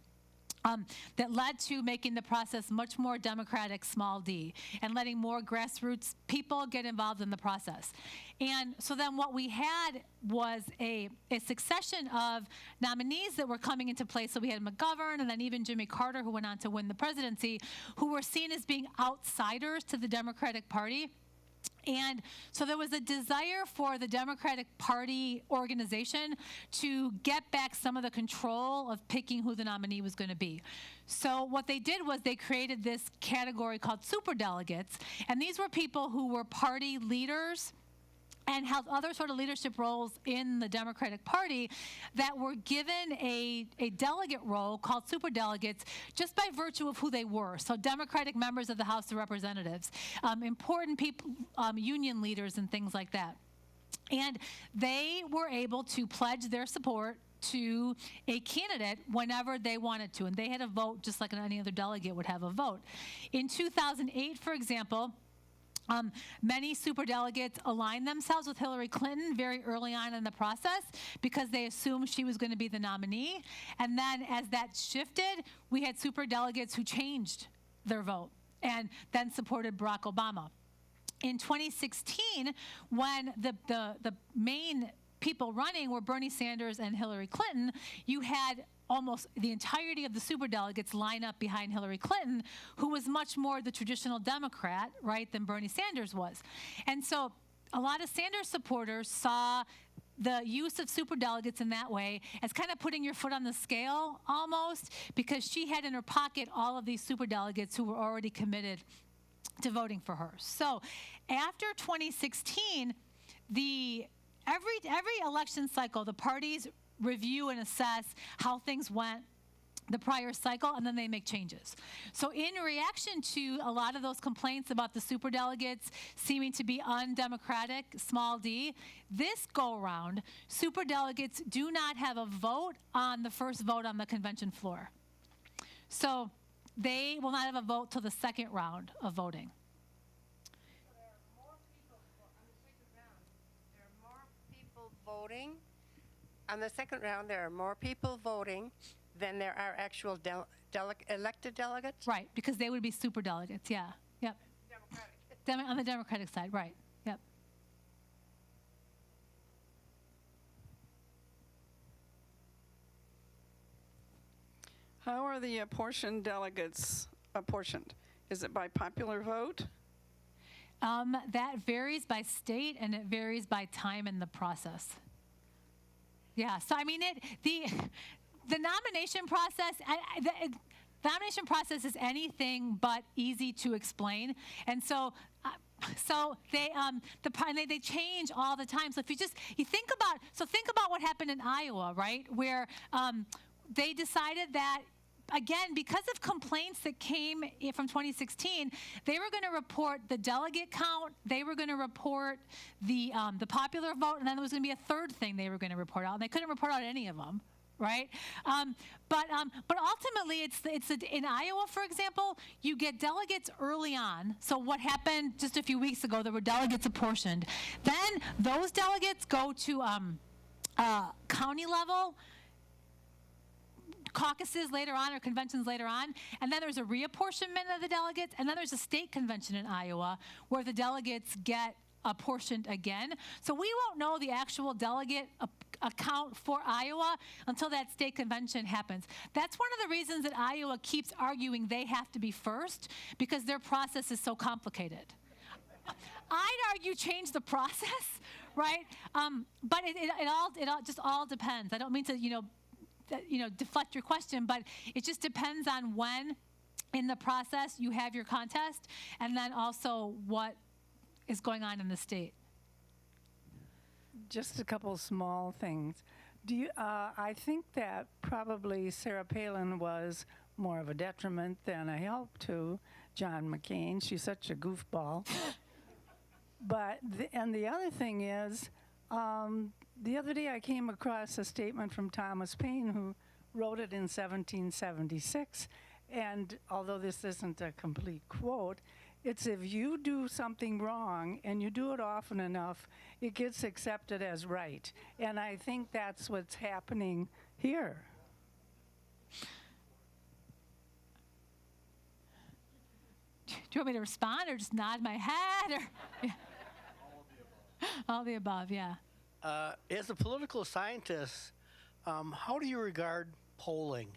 That led to making the process much more democratic, small d, and letting more grassroots people get involved in the process. And so then what we had was a succession of nominees that were coming into place. So we had McGovern and then even Jimmy Carter, who went on to win the presidency, who were seen as being outsiders to the Democratic Party. And so there was a desire for the Democratic Party organization to get back some of the control of picking who the nominee was going to be. So what they did was they created this category called superdelegates, and these were people who were party leaders and held other sort of leadership roles in the Democratic Party that were given a delegate role called superdelegates just by virtue of who they were. So Democratic members of the House of Representatives, important people, union leaders and things like that. And they were able to pledge their support to a candidate whenever they wanted to. And they had a vote just like any other delegate would have a vote. In 2008, for example, many superdelegates aligned themselves with Hillary Clinton very early on in the process because they assumed she was going to be the nominee. And then as that shifted, we had superdelegates who changed their vote and then supported Barack Obama. In 2016, when the main people running were Bernie Sanders and Hillary Clinton, you had almost the entirety of the superdelegates line up behind Hillary Clinton, who was much more the traditional Democrat, right, than Bernie Sanders was. And so a lot of Sanders supporters saw the use of superdelegates in that way as kind of putting your foot on the scale almost, because she had in her pocket all of these superdelegates who were already committed to voting for her. So after 2016, every election cycle, the parties review and assess how things went the prior cycle, and then they make changes. So in reaction to a lot of those complaints about the superdelegates seeming to be undemocratic, small d, this go-around, superdelegates do not have a vote on the first vote on the convention floor. So they will not have a vote till the second round of voting. Voting. On the second round, there are more people voting than there are actual elected delegates? Right, because they would be superdelegates, yeah. Yep. Democratic. On the Democratic side, right. Yep. How are the apportioned delegates apportioned? Is it by popular vote? That varies by state, and it varies by time in the process. Yeah, so I mean, the nomination process, the nomination process is anything but easy to explain, and so they change all the time. So if you think about what happened in Iowa, right, where they decided that, again, because of complaints that came from 2016, they were going to report the delegate count, they were going to report the popular vote, and then there was going to be a third thing they were going to report out, and they couldn't report out any of them, right? But ultimately, in Iowa, for example, you get delegates early on. So what happened just a few weeks ago, there were delegates apportioned. Then those delegates go to county level caucuses later on, or conventions later on, and then there's a reapportionment of the delegates, and then there's a state convention in Iowa where the delegates get apportioned again. So we won't know the actual delegate account for Iowa until that state convention happens. That's one of the reasons that Iowa keeps arguing they have to be first, because their process is so complicated. I'd argue change the process, right? But it all depends. I don't mean to, deflect your question, but it just depends on when in the process you have your contest, and then also what is going on in the state. Just a couple small things. I think that probably Sarah Palin was more of a detriment than a help to John McCain. She's such a goofball. But the other thing is, the other day I came across a statement from Thomas Paine, who wrote it in 1776, and although this isn't a complete quote, it's if you do something wrong and you do it often enough, it gets accepted as right. And I think that's what's happening here. Do you want me to respond or just nod my head? Or, yeah. All the above, yeah. As a political scientist, how do you regard polling?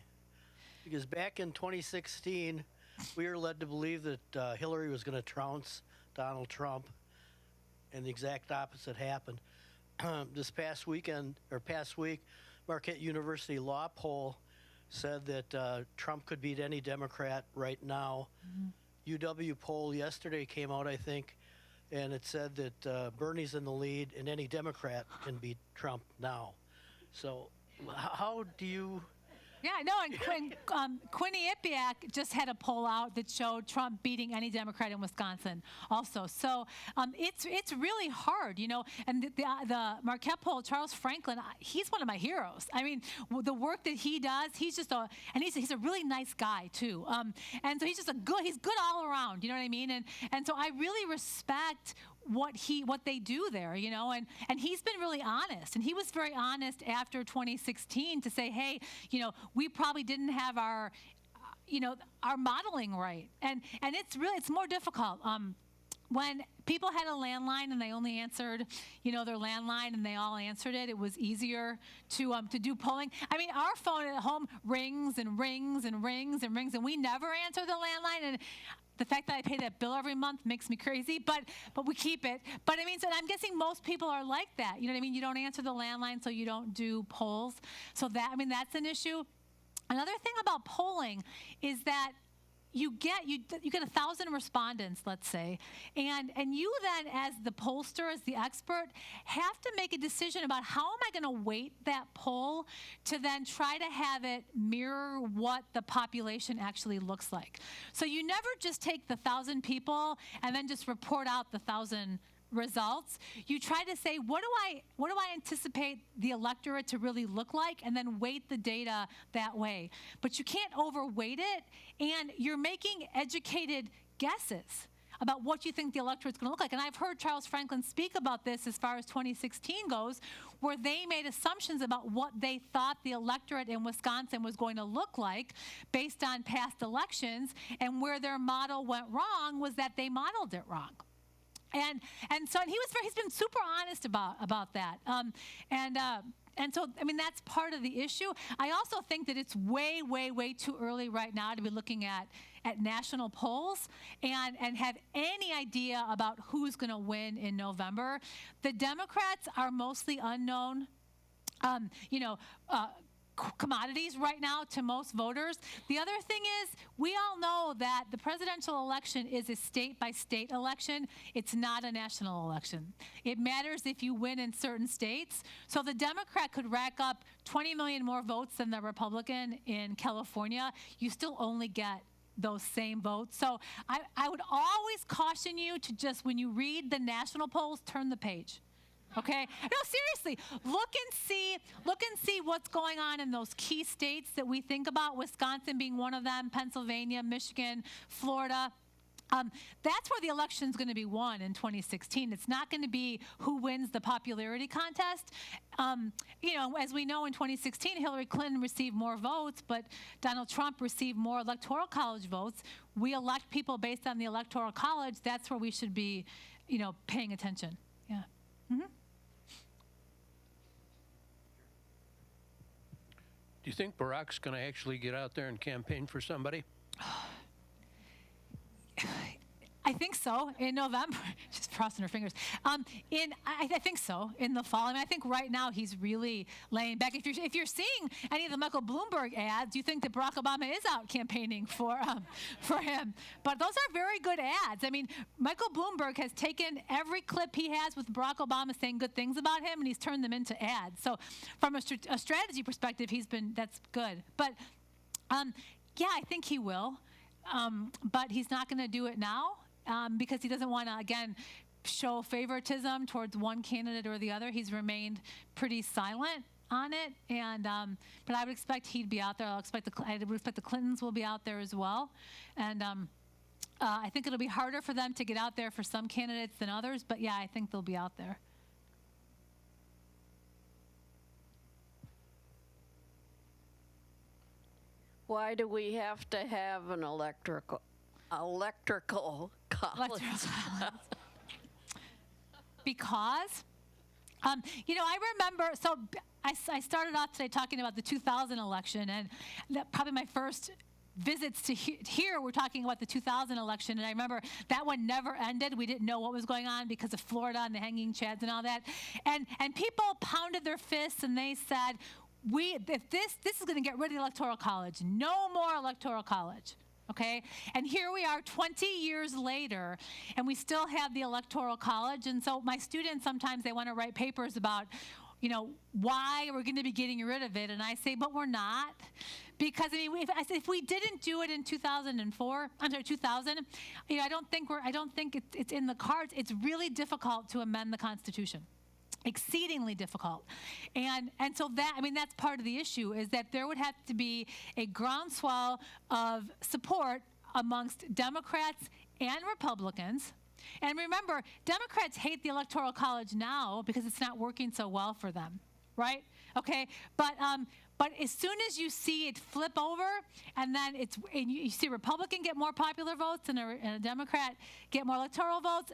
Because back in 2016, we were led to believe that Hillary was going to trounce Donald Trump, and the exact opposite happened. This past week, Marquette University law poll said that Trump could beat any Democrat right now. Mm-hmm. UW poll yesterday came out, I think, and it said that Bernie's in the lead, and any Democrat can beat Trump now. So, how do you? Yeah, no, and Quinny Ipiak just had a poll out that showed Trump beating any Democrat in Wisconsin also. So it's really hard, you know. And the Marquette poll, Charles Franklin, he's one of my heroes. I mean, the work that he does, he's a really nice guy too. And so he's good all around. You know what I mean? And so I really respect what they do there, you know, and he's been really honest, and he was very honest after 2016 to say, hey, you know, we probably didn't have our modeling right, and it's more difficult. When people had a landline and they only answered, you know, their landline and they all answered it, it was easier to do polling. I mean, our phone at home rings and rings and rings and rings, and we never answer the landline. And the fact that I pay that bill every month makes me crazy, but we keep it. But I mean, so I'm guessing most people are like that. You know what I mean? You don't answer the landline, so you don't do polls. So that's an issue. Another thing about polling is that you get 1,000 respondents, let's say, and you then, as the pollster, as the expert, have to make a decision about how am I going to weight that poll to then try to have it mirror what the population actually looks like. So you never just take the 1,000 people and then just report out the 1,000 results. You try to say, what do I anticipate the electorate to really look like, and then weight the data that way. But you can't overweight it, and you're making educated guesses about what you think the electorate's going to look like. And I've heard Charles Franklin speak about this as far as 2016 goes, where they made assumptions about what they thought the electorate in Wisconsin was going to look like based on past elections, and where their model went wrong was that they modeled it wrong. And he's been super honest about that. And so, I mean, that's part of the issue. I also think that it's way, way, way too early right now to be looking at national polls and have any idea about who's going to win in November. The Democrats are mostly unknown. Commodities right now to most voters. The other thing is, we all know that the presidential election is a state-by-state election. It's not a national election. It matters if you win in certain states. So the Democrat could rack up 20 million more votes than the Republican in California. You still only get those same votes. So I would always caution you to just, when you read the national polls, turn the page. Okay? No, seriously, look and see what's going on in those key states that we think about, Wisconsin being one of them, Pennsylvania, Michigan, Florida. That's where the election's going to be won in 2016. It's not going to be who wins the popularity contest. As we know, in 2016, Hillary Clinton received more votes, but Donald Trump received more electoral college votes. We elect people based on the electoral college. That's where we should be, paying attention. Yeah. Mm-hmm. Do you think Barack's going to actually get out there and campaign for somebody? I think so, in November. She's crossing her fingers. I think so, in the fall. I mean, I think right now he's really laying back. If you're seeing any of the Michael Bloomberg ads, you think that Barack Obama is out campaigning for him. But those are very good ads. I mean, Michael Bloomberg has taken every clip he has with Barack Obama saying good things about him, and he's turned them into ads. So from a strategy perspective, that's good. But yeah, I think he will. But he's not going to do it now. Because he doesn't want to, again, show favoritism towards one candidate or the other. He's remained pretty silent on it, but I would expect he'd be out there. I would expect the Clintons will be out there as well, and I think it'll be harder for them to get out there for some candidates than others. But yeah, I think they'll be out there. Why do we have to have an electrical college? Because, I remember, so I started off today talking about the 2000 election, and probably my first visits to here, we're talking about the 2000 election, and I remember that one never ended. We didn't know what was going on because of Florida and the hanging chads and all that, and people pounded their fists and they said, if this is going to get rid of the Electoral College. No more Electoral College. okay? And here we are 20 years later, and we still have the Electoral College. And so my students, sometimes they want to write papers about, why we're going to be getting rid of it. And I say, but we're not. Because, if we didn't do it in 2000, I don't think it's in the cards. It's really difficult to amend the Constitution. Exceedingly difficult. And so that's part of the issue, is that there would have to be a groundswell of support amongst Democrats and Republicans. And remember, Democrats hate the Electoral College now because it's not working so well for them, right? Okay, but as soon as you see it flip over, and then you see a Republican get more popular votes and a Democrat get more electoral votes,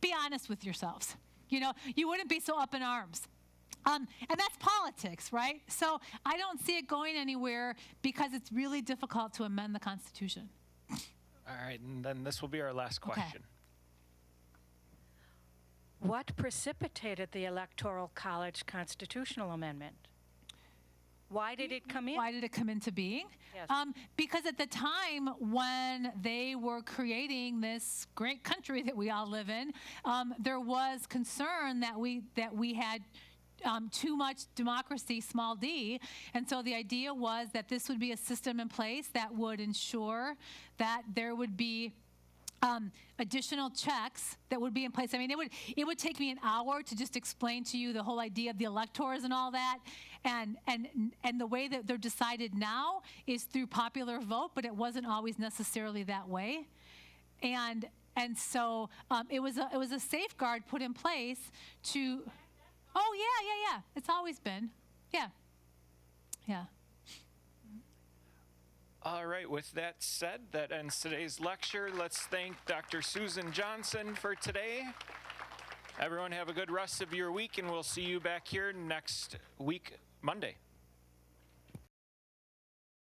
be honest with yourselves. You wouldn't be so up in arms. And that's politics, right? So I don't see it going anywhere because it's really difficult to amend the Constitution. All right, and then this will be our last Okay. question. What precipitated the Electoral College constitutional amendment? Why did it come in? Why did it come into being? Yes. Because at the time when they were creating this great country that we all live in, there was concern that we had too much democracy, small d, and so the idea was that this would be a system in place that would ensure that there would be additional checks that would be in place. It would take me an hour to just explain to you the whole idea of the electors and all that, and the way that they're decided now is through popular vote, but it wasn't always necessarily that way, and so it was a safeguard put in place to. Oh yeah. It's always been, yeah. All right, with that said, that ends today's lecture. Let's thank Dr. Susan Johnson for today. Everyone have a good rest of your week, and we'll see you back here next week, Monday.